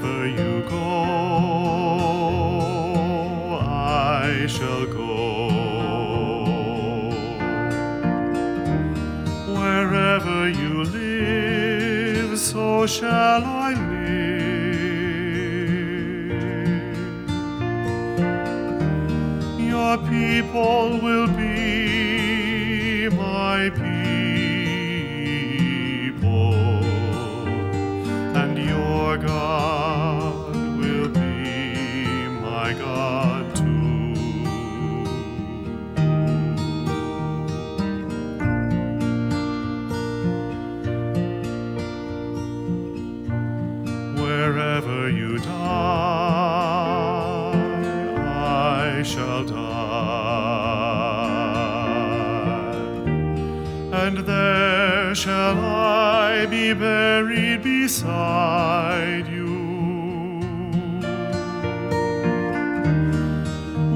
Wherever you go, I shall go. Wherever you live, so shall I live. Your people will be my people, and your God will be my God too. Wherever you die, I shall die, and there shall I be buried beside you.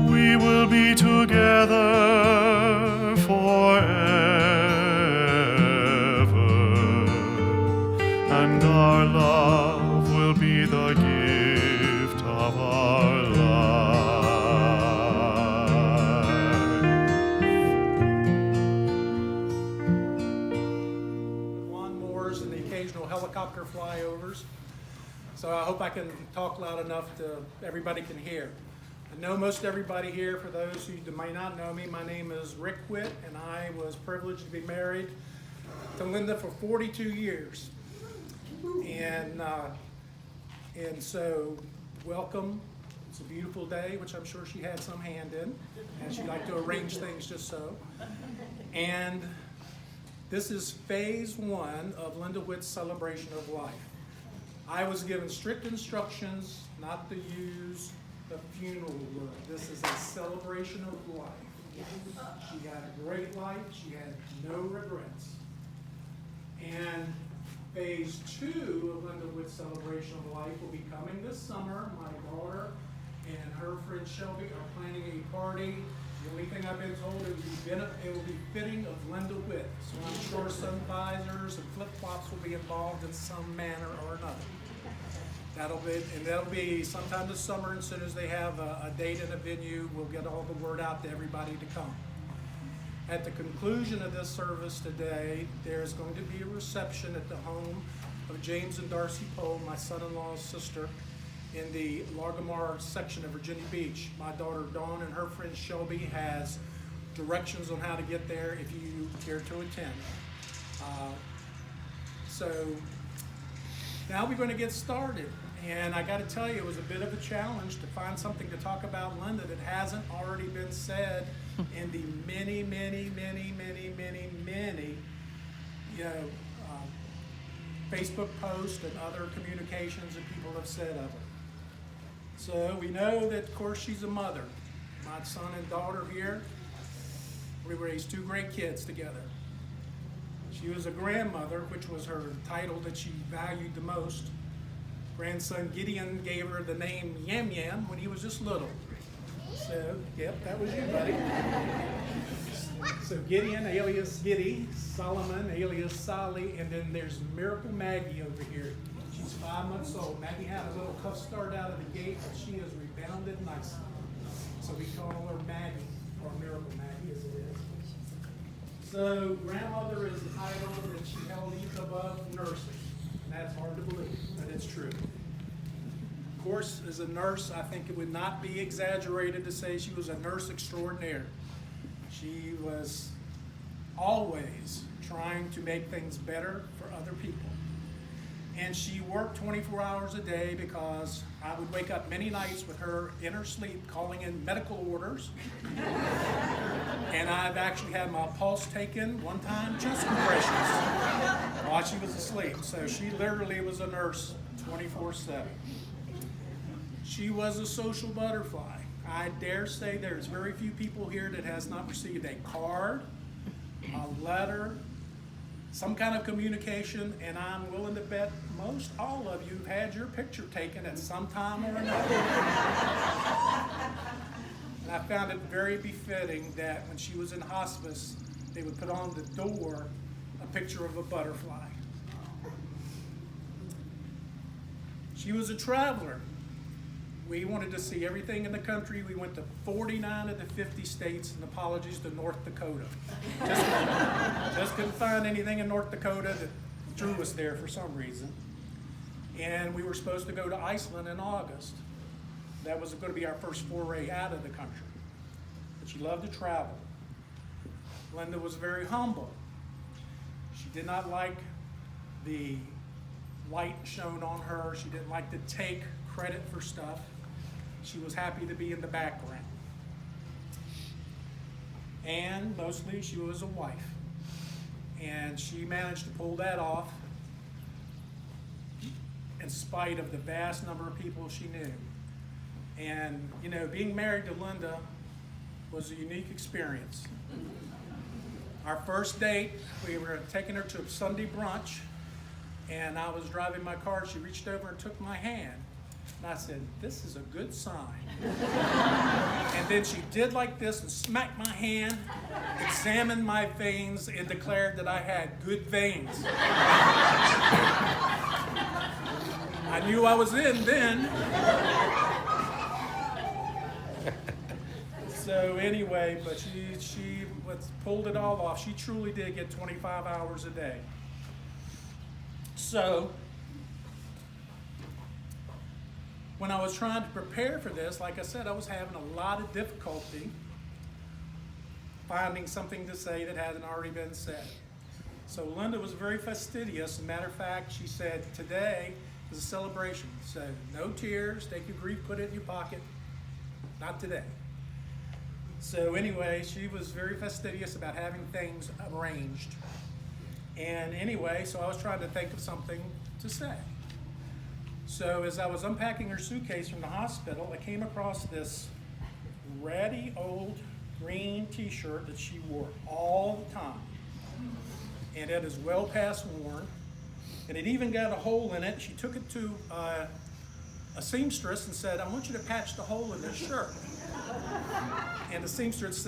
We will be together forever, and our love will be the gift of our life. Lawnmowers and the occasional helicopter flyovers. So I hope I can talk loud enough to everybody can hear. I know most everybody here. For those who may not know me, my name is Rick Whitt, and I was privileged to be married to Linda for 42 years. And so, welcome. It's a beautiful day, which I'm sure she had some hand in, and she'd like to arrange things just so. And this is phase one of Linda Whitt's celebration of life. I was given strict instructions not to use the funeral word. This is a celebration of life. She had a great life. She had no regrets. And phase two of Linda Whitt's celebration of life will be coming this summer. My daughter and her friend Shelby are planning a party. The only thing I've been told, it will be fitting of Linda Whitt. So I'm sure some visors and flip-flops will be involved in some manner or another. That'll be sometime this summer, and as soon as they have a date and a venue, we'll get all the word out to everybody to come. At the conclusion of this service today, there's going to be a reception at the home of James and Darcy Poe, my son-in-law's sister, in the Largamar section of Virginia Beach. My daughter Dawn and her friend Shelby has directions on how to get there if you care to attend. So now we're going to get started. And I got to tell you, it was a bit of a challenge to find something to talk about Linda that hasn't already been said in the many, Facebook posts and other communications that people have said of her. So we know that, of course, she's a mother. My son and daughter here, we raised two great kids together. She was a grandmother, which was her title that she valued the most. Grandson Gideon gave her the name Yam Yam when he was just little. So, yep, that was you, buddy. So Gideon, alias Giddy, Solomon, alias Solly, and then there's Miracle Maggie over here. She's 5 months old. Maggie had a little tough start out of the gate, but she has rebounded nicely. So we call her Maggie, or Miracle Maggie as it is. So grandmother is the title that she held even above nursing. And that's hard to believe, but it's true. Of course, as a nurse, I think it would not be exaggerated to say she was a nurse extraordinaire. She was always trying to make things better for other people. And she worked 24 hours a day because I would wake up many nights with her in her sleep calling in medical orders. And I've actually had my pulse taken one time, chest compressions, while she was asleep. So she literally was a nurse 24/7. She was a social butterfly. I dare say there's very few people here that has not received a card, a letter, some kind of communication, and I'm willing to bet most all of you have had your picture taken at some time or another. And I found it very befitting that when she was in hospice, they would put on the door a picture of a butterfly. She was a traveler. We wanted to see everything in the country. We went to 49 of the 50 states, and apologies to North Dakota. Just couldn't find anything in North Dakota that drew us there for some reason. And we were supposed to go to Iceland in August. That was going to be our first foray out of the country. But she loved to travel. Linda was very humble. She did not like the light shown on her. She didn't like to take credit for stuff. She was happy to be in the background. And mostly she was a wife. And she managed to pull that off in spite of the vast number of people she knew. And, you know, being married to Linda was a unique experience. Our first date, we were taking her to a Sunday brunch, and I was driving my car. She reached over and took my hand. And I said, "This is a good sign." And then she did like this and smacked my hand, examined my veins, and declared that I had good veins. I knew I was in then. So anyway, but she pulled it all off. She truly did get 25 hours a day. So when I was trying to prepare for this, like I said, I was having a lot of difficulty finding something to say that hadn't already been said. So Linda was very fastidious. As a matter of fact, she said, "Today is a celebration. So no tears, take your grief, put it in your pocket. Not today." So anyway, she was very fastidious about having things arranged. And anyway, so I was trying to think of something to say. So as I was unpacking her suitcase from the hospital, I came across this ratty old green t-shirt that she wore all the time. And it is well past worn. And it even got a hole in it. She took it to a seamstress and said, "I want you to patch the hole in this shirt." And the seamstress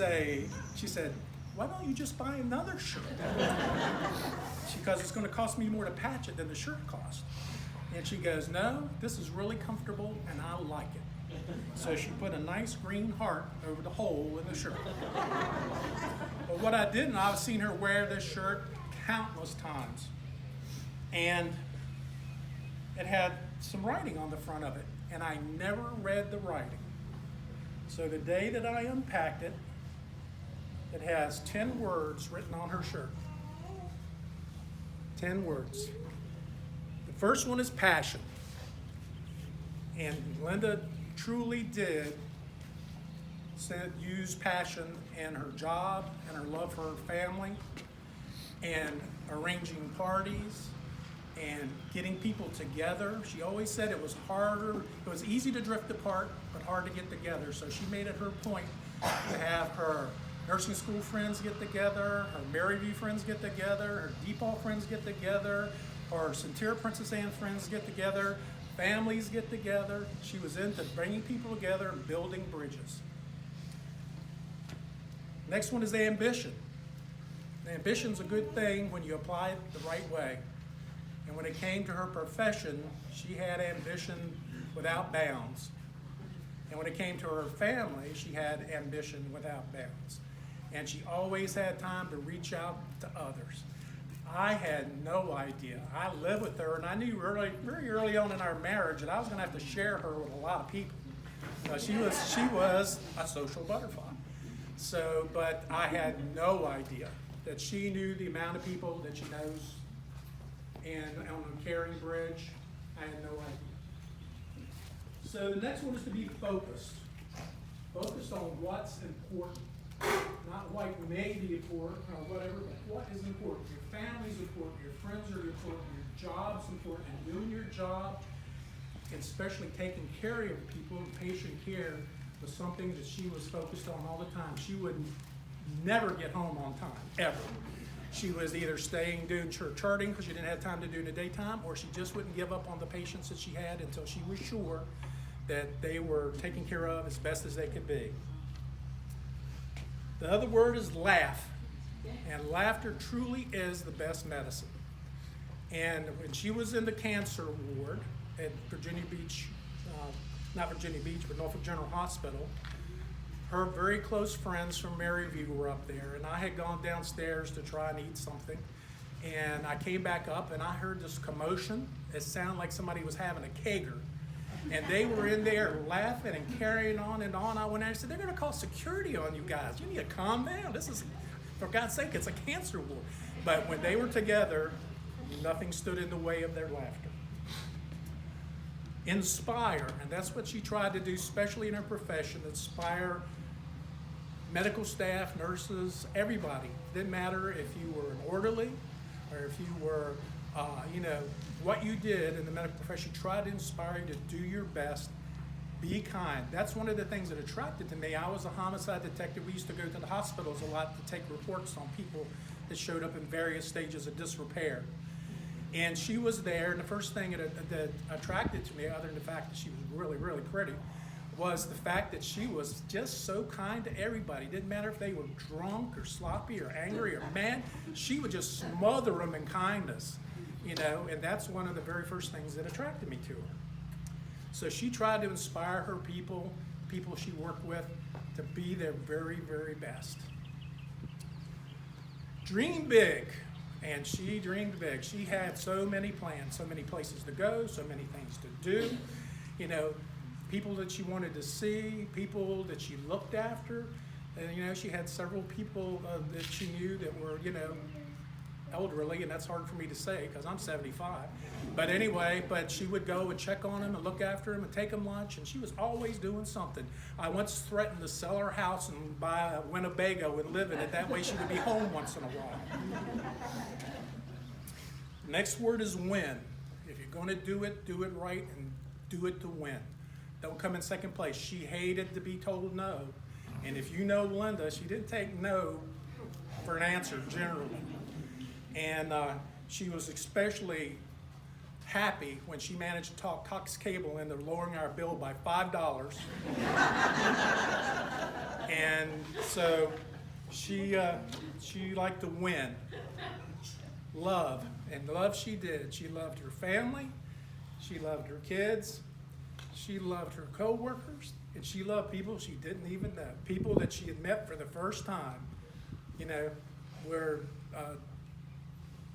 she said, "Why don't you just buy another shirt?" Because it's going to cost me more to patch it than the shirt cost. And she goes, "No, this is really comfortable and I like it." So she put a nice green heart over the hole in the shirt. But what I didn't, I've seen her wear this shirt countless times. And it had some writing on the front of it, and I never read the writing. So the day that I unpacked it, it has 10 words written on her shirt. 10 words. The first one is passion. And Linda truly did use passion in her job and her love for her family and arranging parties and getting people together. She always said it was easy to drift apart, but hard to get together. So she made it her point to have her nursing school friends get together, her Maryview friends get together, her DePaul friends get together, her Centura Princess Anne friends get together, families get together. She was into bringing people together and building bridges. Next one is ambition. Ambition's a good thing when you apply it the right way. And when it came to her profession, she had ambition without bounds. And when it came to her family, she had ambition without bounds. And she always had time to reach out to others. I had no idea. I lived with her, and I knew very early on in our marriage that I was going to have to share her with a lot of people. She was a social butterfly. So, but I had no idea that she knew the amount of people that she knows. And on a caring bridge, I had no idea. So the next one is to be focused. Focused on what's important. Not what may be important or whatever, but what is important. Your family's important, your friends are important, your job's important, and doing your job, and especially taking care of people, patient care, was something that she was focused on all the time. She would never get home on time, ever. She was either staying doing church charting because she didn't have time to do in the daytime, or she just wouldn't give up on the patients that she had until she was sure that they were taken care of as best as they could be. The other word is laugh. And laughter truly is the best medicine. And when she was in the cancer ward, at Virginia Beach, not Virginia Beach, but Norfolk General Hospital. Her very close friends from Maryview were up there, and I had gone downstairs to try and eat something. And I came back up and I heard this commotion. It sounded like somebody was having a kegger. And they were in there laughing and carrying on and on. I went out and said, they're gonna call security on you guys. You need to calm down. This is, for God's sake, it's a cancer ward. But when they were together, nothing stood in the way of their laughter. Inspire, and that's what she tried to do, especially in her profession, inspire medical staff, nurses, everybody. Didn't matter if you were an orderly or if you were, what you did in the medical profession. Try to inspire you to do your best, be kind. That's one of the things that attracted to me. I was a homicide detective. We used to go to the hospitals a lot to take reports on people that showed up in various stages of disrepair. And she was there, and the first thing that attracted to me, other than the fact that she was really, really pretty, was the fact that she was just so kind to everybody. Didn't matter if they were drunk or sloppy or angry or mad. She would just smother them in kindness, and that's one of the very first things that attracted me to her. So she tried to inspire her people she worked with, to be their very, very best. Dream big. And she dreamed big. She had so many plans, so many places to go, so many things to do. People that she wanted to see, people that she looked after. And, she had several people that she knew that were, elderly, and that's hard for me to say because I'm 75. But anyway, she would go and check on them and look after them and take them lunch, and she was always doing something. I once threatened to sell her house and buy a Winnebago and live in it. That way she would be home once in a while. Next word is win. If you're going to do it right and do it to win. Don't come in second place. She hated to be told no. And if you know Linda, she didn't take no for an answer generally. And she was especially happy when she managed to talk Cox Cable into lowering our bill by $5. And so she liked to win. Love, and love she did. She loved her family, she loved her kids, she loved her co-workers, and she loved people she didn't even know. People that she had met for the first time,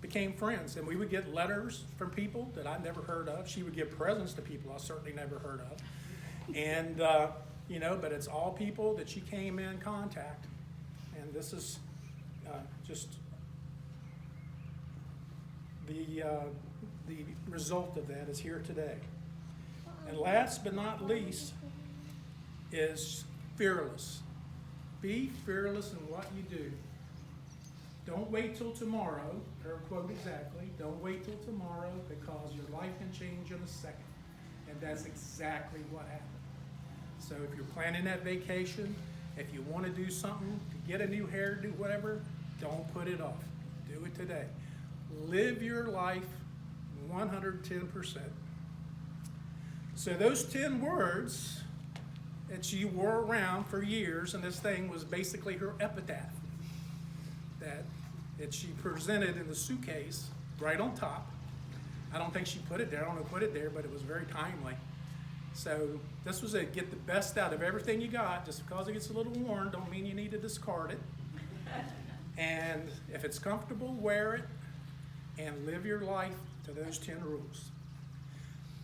became friends. And we would get letters from people that I'd never heard of. She would give presents to people I certainly never heard of. And, but it's all people that she came in contact. And this is just the result of that is here today. And last but not least is fearless. Be fearless in what you do. Don't wait till tomorrow, her quote exactly, don't wait till tomorrow because your life can change in a second. And that's exactly what happened. So if you're planning that vacation, if you want to do something, to get a new hairdo, whatever, don't put it off. Do it today. Live your life 110%. So those 10 words that she wore around for years, and this thing was basically her epitaph that she presented in the suitcase right on top. I don't think she put it there. I don't know who put it there, but it was very timely. So this was it. Get the best out of everything you got. Just because it gets a little worn don't mean you need to discard it. And if it's comfortable, wear it and live your life to those 10 rules.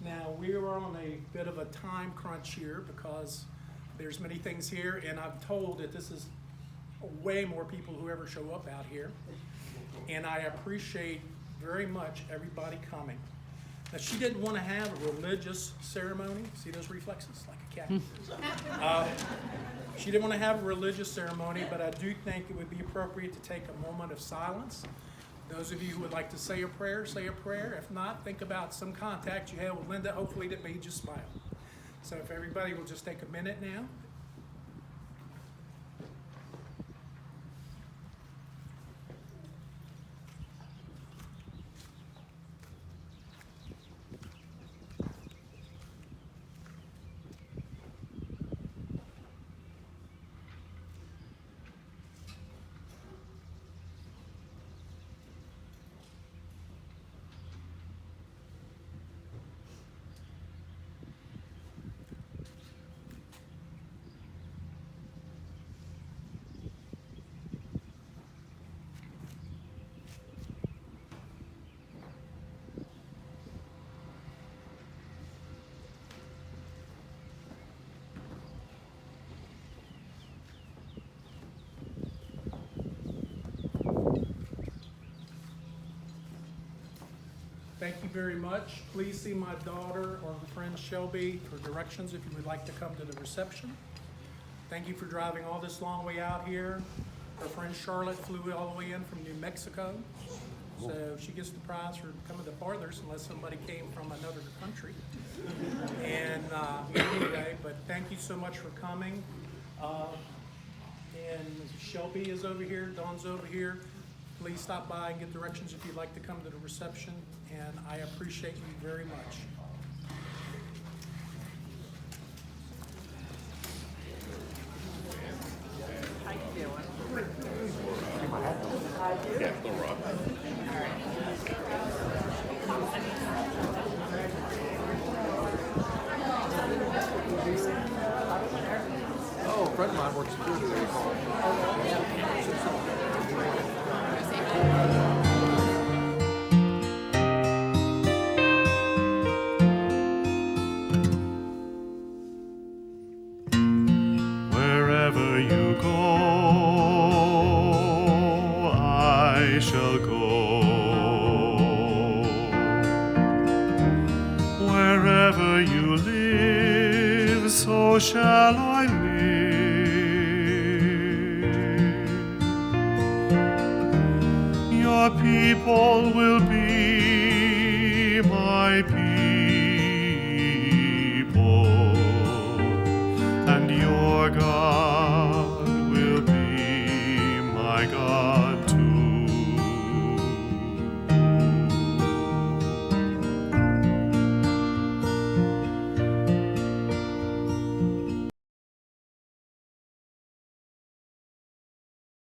Now, we are on a bit of a time crunch here because there's many things here, and I'm told that this is way more people who ever show up out here. And I appreciate very much everybody coming. Now, she didn't want to have a religious ceremony. See those reflexes? Like a cat. She didn't want to have a religious ceremony, but I do think it would be appropriate to take a moment of silence. Those of you who would like to say a prayer, say a prayer. If not, think about some contact you had with Linda, hopefully that made you smile. So if everybody will just take a minute now. thank you very much. Please see my daughter or her friend Shelby for directions if you would like to come to the reception. Thank you for driving all this long way out here. Her friend Charlotte flew all the way in from New Mexico. So she gets the prize for coming the farthest unless somebody came from another country. And anyway, but thank you so much for coming. And Shelby is over here, Dawn's over here. Please stop by and get directions if you'd like to come to the reception. And I appreciate you very much. How you doing? Yeah, the rock. Oh, a friend of mine works security there. He called. Wherever you go, I shall go. Wherever you live, so shall I live. Your people will be my people.